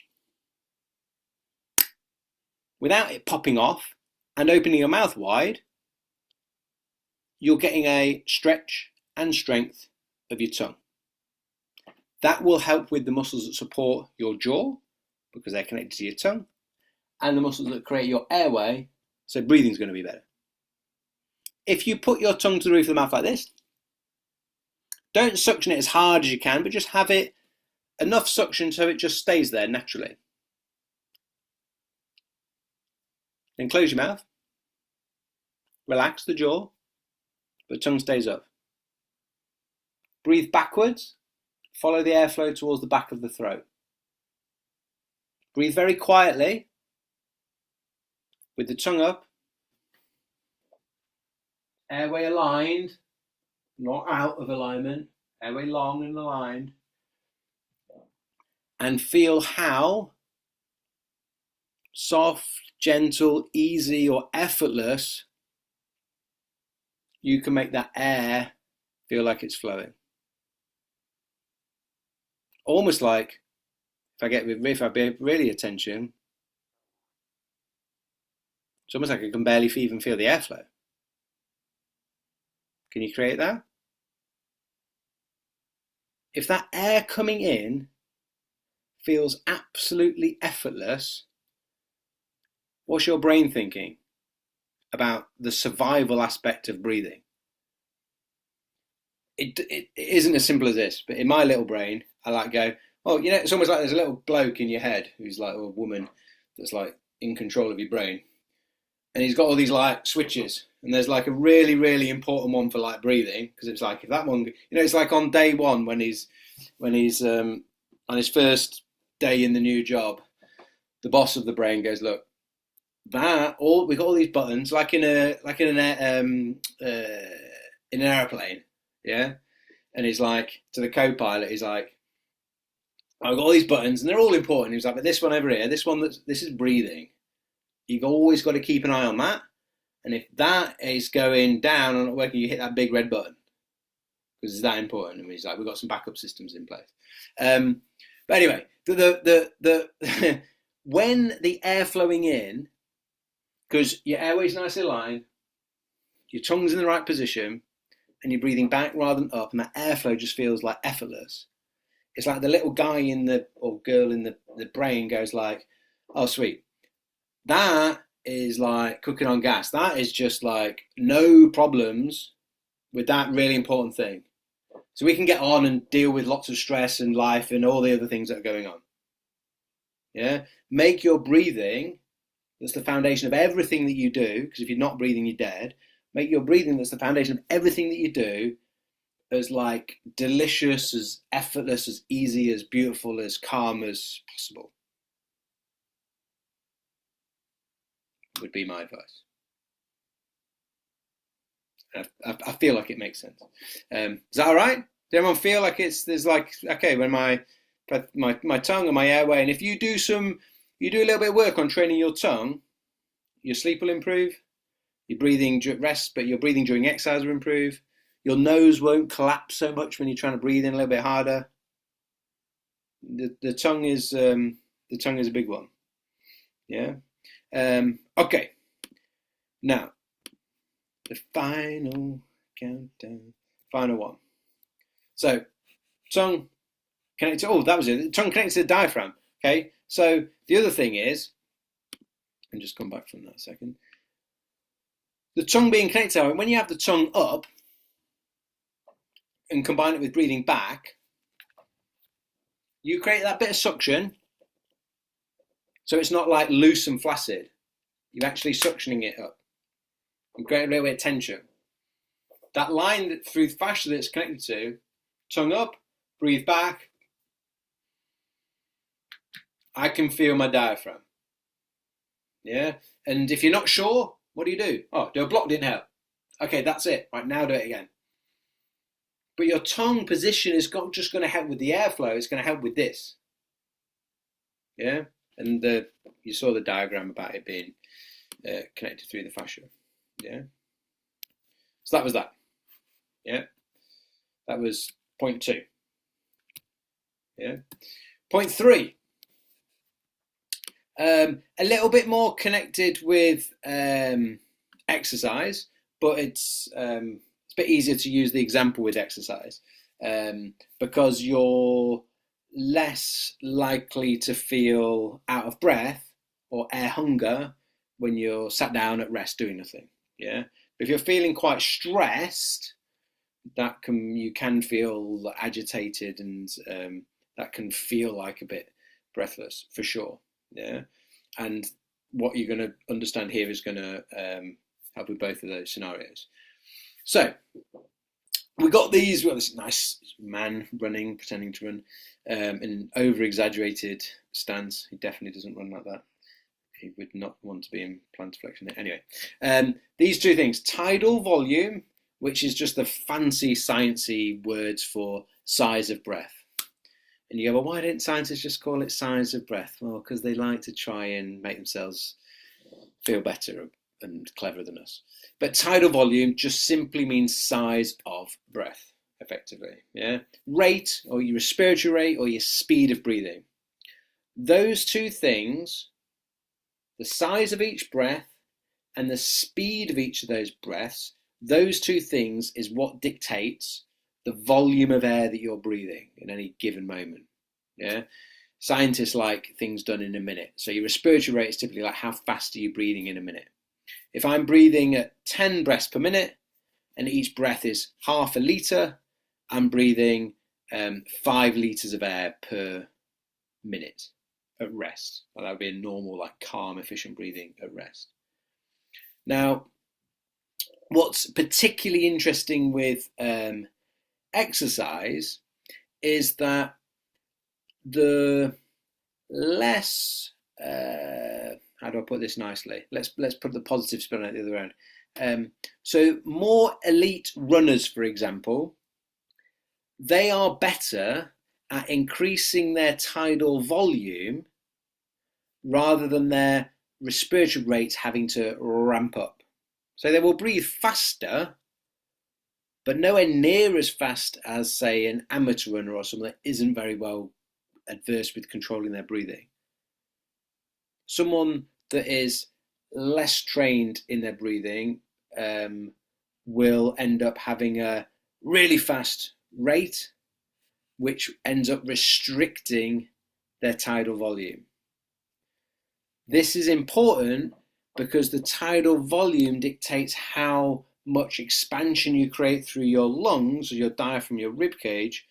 without it popping off and opening your mouth wide, you're getting a stretch and strength of your tongue. That will help with the muscles that support your jaw, because they're connected to your tongue, and the muscles that create your airway, so breathing's going to be better. If you put your tongue to the roof of the mouth like this, don't suction it as hard as you can, but just have it enough suction so it just stays there naturally. Then close your mouth, relax the jaw, but tongue stays up. Breathe backwards, follow the airflow towards the back of the throat. Breathe very quietly, with the tongue up, airway aligned, not out of alignment, airway long and aligned. And feel how soft, gentle, easy, or effortless you can make that air feel like it's flowing. Almost like if I pay really attention, it's almost like I can barely even feel the airflow. Can you create that? If that air coming in feels absolutely effortless, what's your brain thinking about the survival aspect of breathing? It isn't as simple as this, but in my little brain, I go, oh, it's almost like there's a little bloke in your head who's or a woman that's in control of your brain. And he's got all these switches, and there's a really, really important one for breathing, because it's if that one, it's on day one when he's on his first day in the new job, the boss of the brain goes, look, we got all these buttons in an airplane, yeah, and he's to the co-pilot, he's I've got all these buttons and they're all important. He's but this one over here, this is breathing. You've always got to keep an eye on that. And if that is going down or not working, you hit that big red button, because it's that important. And he's we've got some backup systems in place. But anyway, the when the air flowing in, because your airway's nicely aligned, your tongue's in the right position, and you're breathing back rather than up, and that airflow just feels effortless. It's the little guy or girl in the brain goes oh sweet, that is cooking on gas. That is just no problems with that really important thing. So we can get on and deal with lots of stress in life and all the other things that are going on. Yeah, make your breathing, that's the foundation of everything that you do, because if you're not breathing, you're dead. Make your breathing, that's the foundation of everything that you do, as delicious, as effortless, as easy, as beautiful, as calm as possible. Would be my advice. I feel like it makes sense. Is that all right? Does everyone feel there's okay, when my tongue and my airway, and if you do a little bit of work on training your tongue, your sleep will improve, your breathing rest, but your breathing during exercise will improve. Your nose won't collapse so much when you're trying to breathe in a little bit harder. The tongue is a big one. Yeah. Okay, now the final countdown, final one. So tongue connected. Oh, that was it. Tongue connected to the diaphragm. Okay. So the other thing is, and just come back from that a second. The tongue being connected. When you have the tongue up and combine it with breathing back, you create that bit of suction. So it's not like loose and flaccid. You're actually suctioning it up. You create a little bit of tension. That line that through the fascia that it's connected to, tongue up, breathe back. I can feel my diaphragm. Yeah. And if you're not sure, what do? Oh, do a blocked inhale. Okay, that's it. Right, now do it again. But your tongue position is just going to help with the airflow. It's going to help with this. Yeah. And you saw the diagram about it being connected through the fascia. Yeah. So that was that. Yeah. That was point 2. Yeah. Point 3. A little bit more connected with exercise, but it's a bit easier to use the example with exercise because you're less likely to feel out of breath or air hunger when you're sat down at rest doing nothing. Yeah. But if you're feeling quite stressed, you can feel agitated, and that can feel like a bit breathless for sure. Yeah, and what you're going to understand here is going to help with both of those scenarios. So we got this nice man running, pretending to run, in an over-exaggerated stance. He definitely doesn't run like that. He would not want to be in plantar flexion. Anyway, these 2 things: tidal volume, which is just the fancy sciencey words for size of breath. And you go, well, why didn't scientists just call it size of breath? Well, because they like to try and make themselves feel better and cleverer than us. But tidal volume just simply means size of breath, effectively. Yeah. Rate, or your respiratory rate, or your speed of breathing. Those 2 things, the size of each breath and the speed of each of those breaths, those 2 things is what dictates the volume of air that you're breathing in any given moment. Yeah. Scientists like things done in a minute. So your respiratory rate is typically like how fast are you breathing in a minute. If I'm breathing at 10 breaths per minute and each breath is half a litre, I'm breathing 5 litres of air per minute at rest. Well, that would be a normal, like calm, efficient breathing at rest. Now, what's particularly interesting with exercise is that the less how do I put this nicely? Let's put the positive spin on it the other end. So more elite runners, for example, they are better at increasing their tidal volume rather than their respiratory rates having to ramp up. So they will breathe faster, but nowhere near as fast as, say, an amateur runner or someone that isn't very well adversed with controlling their breathing. Someone that is less trained in their breathing will end up having a really fast rate, which ends up restricting their tidal volume. This is important because the tidal volume dictates how much expansion you create through your lungs, or your diaphragm, your rib cage,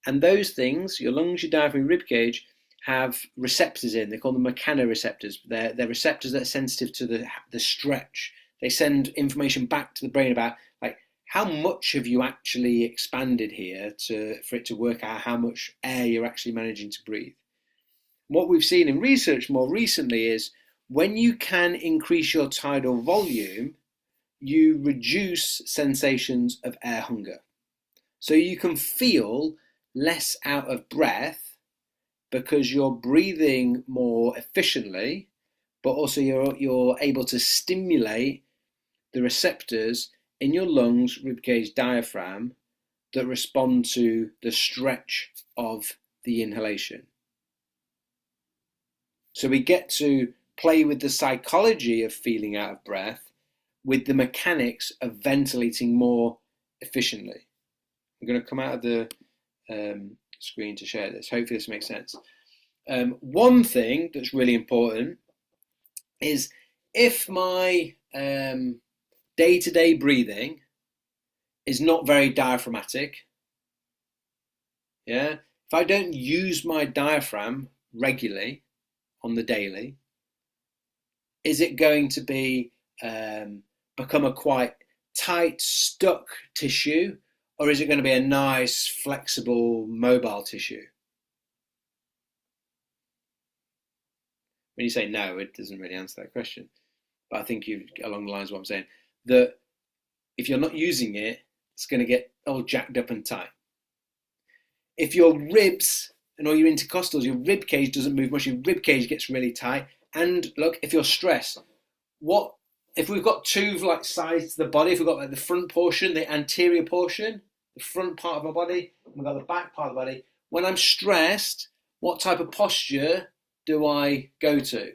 and those things, your lungs, your diaphragm, your rib cage, have receptors in. They call them mechanoreceptors. They're receptors that are sensitive to the stretch. They send information back to the brain about like how much have you actually expanded here for it to work out how much air you're actually managing to breathe. What we've seen in research more recently is when you can increase your tidal volume, you reduce sensations of air hunger. So you can feel less out of breath because you're breathing more efficiently, but also you're able to stimulate the receptors in your lungs, ribcage, diaphragm that respond to the stretch of the inhalation. So we get to play with the psychology of feeling out of breath with the mechanics of ventilating more efficiently. I'm going to come out of the screen to share this. Hopefully this makes sense. One thing that's really important is if my day-to-day breathing is not very diaphragmatic, yeah, if I don't use my diaphragm regularly on the daily, is it going to be become a quite tight, stuck tissue, or is it going to be a nice, flexible, mobile tissue? When you say no, it doesn't really answer that question. But I think you, along the lines of what I'm saying, that if you're not using it, it's going to get all jacked up and tight. If your ribs and all your intercostals, your rib cage doesn't move much, your rib cage gets really tight. And look, if you're stressed, what if we've got two like sides to the body? If we've got like the front portion, the anterior portion, the front part of my body, and we've got the back part of the body. When I'm stressed, what type of posture do I go to?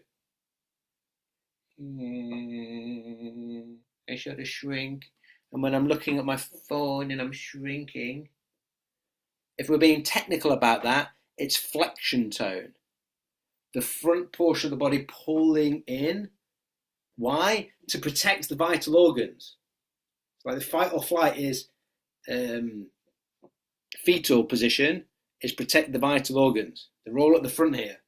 I sort of shrink. And when I'm looking at my phone and I'm shrinking, if we're being technical about that, it's flexion tone. The front portion of the body pulling in. Why? To protect the vital organs. So like the fight or flight is fetal position is protect the vital organs. They're all at the front here.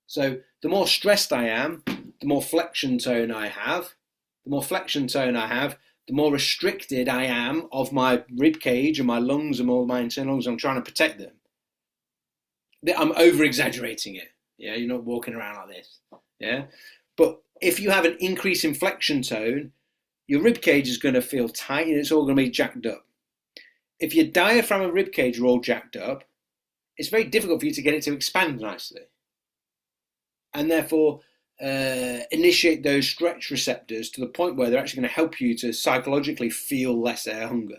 So the more stressed I am, the more flexion tone I have. The more flexion tone I have, the more restricted I am of my rib cage and my lungs and all my internal lungs. I'm trying to protect them. I'm over exaggerating it. Yeah, you're not walking around like this. Yeah, but if you have an increase in flexion tone, your rib cage is going to feel tight and it's all going to be jacked up. If your diaphragm and rib cage are all jacked up, it's very difficult for you to get it to expand nicely. And therefore, initiate those stretch receptors to the point where they're actually going to help you to psychologically feel less air hunger.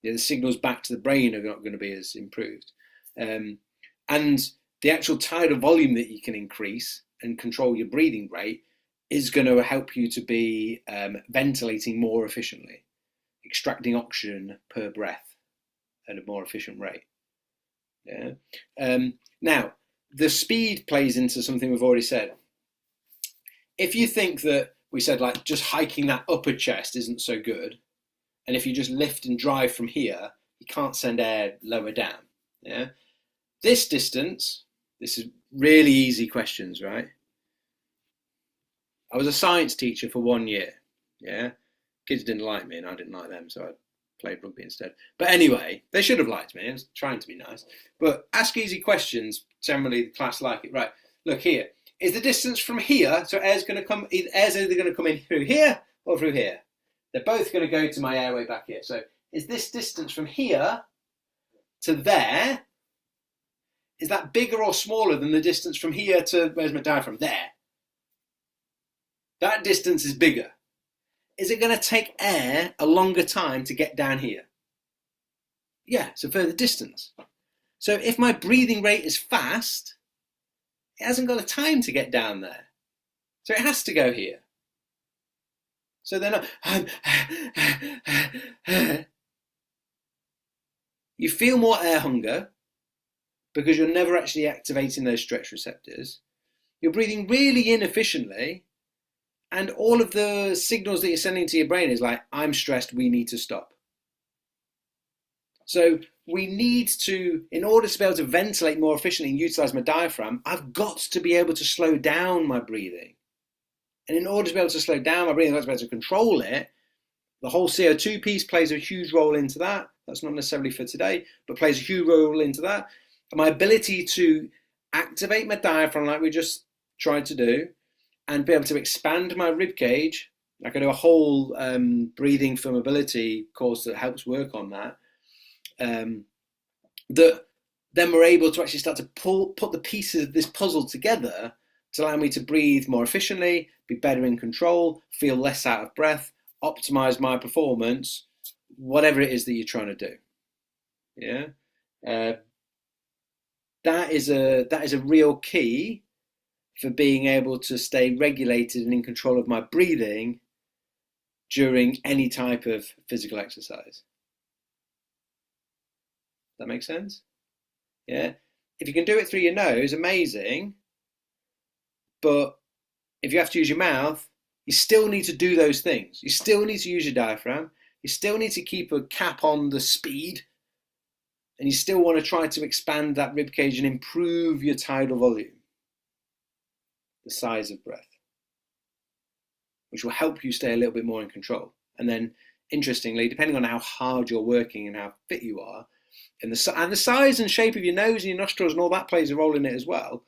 The signals back to the brain are not going to be as improved. And the actual tidal volume that you can increase and control your breathing rate is going to help you to be ventilating more efficiently, extracting oxygen per breath at a more efficient rate. Yeah. Now, the speed plays into something we've already said. If you think that we said like just hiking that upper chest isn't so good, and if you just lift and drive from here, you can't send air lower down. Yeah. This distance, this is really easy questions, right? I was a science teacher for 1 year. Yeah. Kids didn't like me and I didn't like them, so I played rugby instead. But anyway, they should have liked me. I was trying to be nice. But ask easy questions. Generally, the class like it. Right. Look here. Is the distance from here? So air's going to come. Air's either going to come in through here or through here. They're both going to go to my airway back here. So is this distance from here to there? Is that bigger or smaller than the distance from here to where's my diaphragm? There. That distance is bigger. Is it going to take air a longer time to get down here? Yeah, it's a further distance. So if my breathing rate is fast, it hasn't got a time to get down there. So it has to go here. So then you feel more air hunger because you're never actually activating those stretch receptors. You're breathing really inefficiently, and all of the signals that you're sending to your brain is like, I'm stressed, we need to stop. So we need to, in order to be able to ventilate more efficiently and utilize my diaphragm, I've got to be able to slow down my breathing. And in order to be able to slow down my breathing, I've got to be able to control it. The whole CO2 piece plays a huge role into that. That's not necessarily for today, but plays a huge role into that. And my ability to activate my diaphragm like we just tried to do, and be able to expand my rib cage. I can do a whole breathing for mobility course that helps work on that. That then we're able to actually start to put the pieces of this puzzle together to allow me to breathe more efficiently, be better in control, feel less out of breath, optimize my performance, whatever it is that you're trying to do. Yeah, that is a real key for being able to stay regulated and in control of my breathing during any type of physical exercise. Does that make sense? Yeah. If you can do it through your nose, amazing. But if you have to use your mouth, you still need to do those things. You still need to use your diaphragm. You still need to keep a cap on the speed. And you still want to try to expand that rib cage and improve your tidal volume, the size of breath, which will help you stay a little bit more in control. And then, interestingly, depending on how hard you're working and how fit you are, and the size and shape of your nose and your nostrils and all that plays a role in it as well.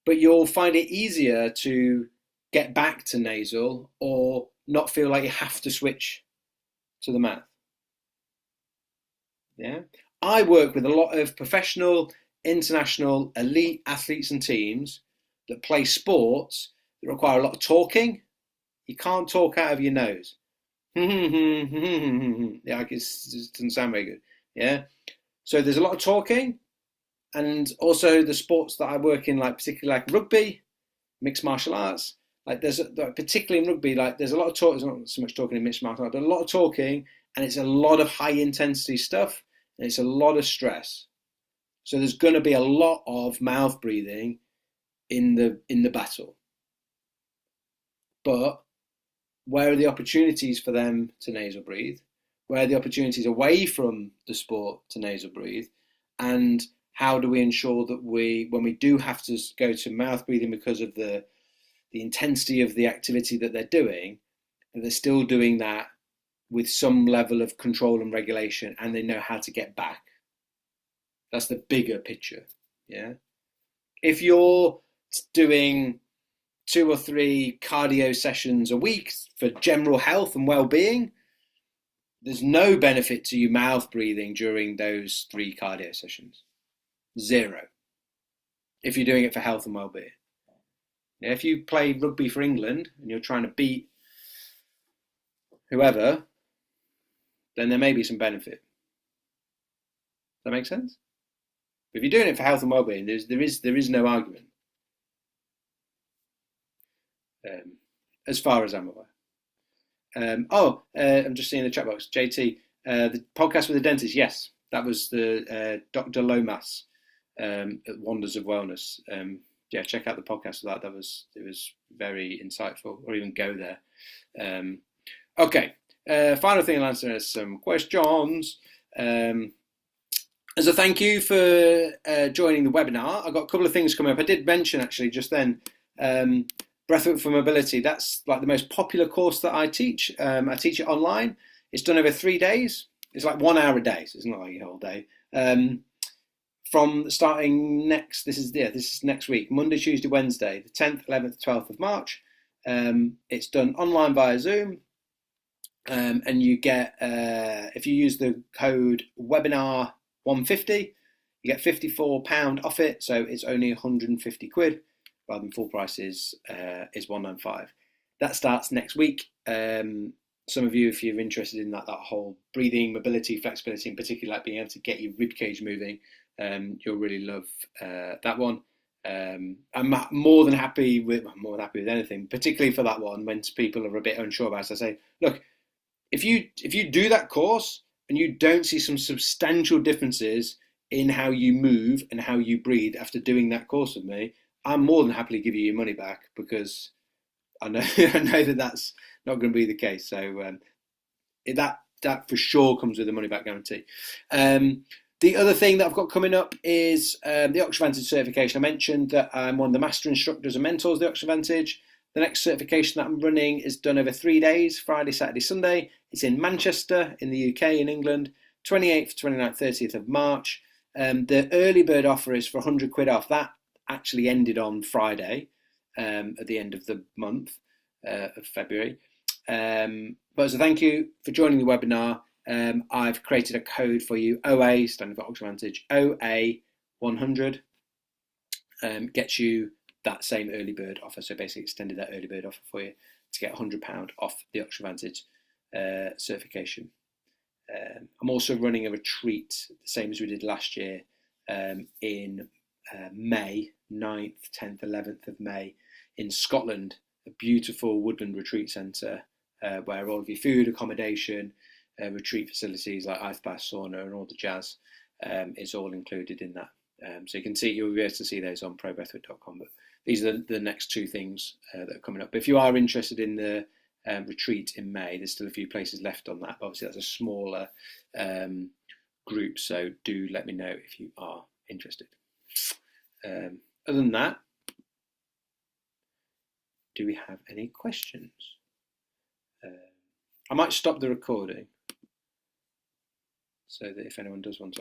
But you'll find it easier to get back to nasal or not feel like you have to switch to the mouth. Yeah. I work with a lot of professional, international, elite athletes and teams that play sports that require a lot of talking. You can't talk out of your nose. Yeah, it doesn't sound very good. Yeah. So there's a lot of talking, and also the sports that I work in, like particularly like rugby, mixed martial arts. Like particularly in rugby, like there's a lot of talk. There's not so much talking in mixed martial arts, but a lot of talking, and it's a lot of high intensity stuff, and it's a lot of stress. So there's going to be a lot of mouth breathing in the battle. But where are the opportunities for them to nasal breathe? Where are the opportunities away from the sport to nasal breathe? And how do we ensure that when we do have to go to mouth breathing because of the intensity of the activity that they're doing, that they're still doing that with some level of control and regulation, and they know how to get back? That's the bigger picture. Yeah. If you're doing 2 or 3 cardio sessions a week for general health and well-being, there's no benefit to you mouth breathing during those 3 cardio sessions. 0. If you're doing it for health and well-being. Now, if you play rugby for England and you're trying to beat whoever, then there may be some benefit. Does that make sense? But if you're doing it for health and well-being, there is no argument, as far as I'm aware. I'm just seeing the chat box. JT, the podcast with the dentist. Yes, that was the Dr. Lomas at Wonders of Wellness. Yeah, check out the podcast for that. It was very insightful. Or even go there. Okay. Final thing I'll answer is some questions. As a thank you for joining the webinar, I've got a couple of things coming up. I did mention actually just then. Breathwork for Mobility, that's like the most popular course that I teach. I teach it online. It's done over 3 days. It's like 1 hour a day, so it's not like a whole day. From starting this is next week, Monday, Tuesday, Wednesday, the 10th, 11th, 12th of March. It's done online via Zoom. And you get, if you use the code webinar 150, you get £54 off it. So it's only 150 quid. Rather than full price is 195. That starts next week. Some of you, if you're interested in that whole breathing, mobility, flexibility, in particular, like being able to get your rib cage moving, you'll really love that one. I'm more than happy with anything, particularly for that one when people are a bit unsure about it. I say, look, if you do that course and you don't see some substantial differences in how you move and how you breathe after doing that course with me, I'm more than happy to give you your money back, because I know that that's not going to be the case. So that for sure comes with a money back guarantee. The other thing that I've got coming up is the Oxyvantage certification. I mentioned that I'm one of the master instructors and mentors of the Oxyvantage. The next certification that I'm running is done over 3 days, Friday, Saturday, Sunday. It's in Manchester, in the UK, in England, 28th, 29th, 30th of March. The early bird offer is for 100 quid off. That actually ended on Friday at the end of the month of February. But as a thank you for joining the webinar, I've created a code for you, OA, standing for Oxyvantage, OA100, gets you that same early bird offer. So basically extended that early bird offer for you to get £100 off the Oxyvantage certification. I'm also running a retreat, the same as we did last year, in May 9th, 10th, 11th of May in Scotland, a beautiful woodland retreat centre where all of your food, accommodation, retreat facilities like ice bath, sauna, and all the jazz is all included in that. So you'll be able to see those on probreathwork.com. But these are the next two things that are coming up. But if you are interested in the retreat in May, there's still a few places left on that. But obviously, that's a smaller group, so do let me know if you are interested. Other than that, do we have any questions? I might stop the recording so that if anyone does want to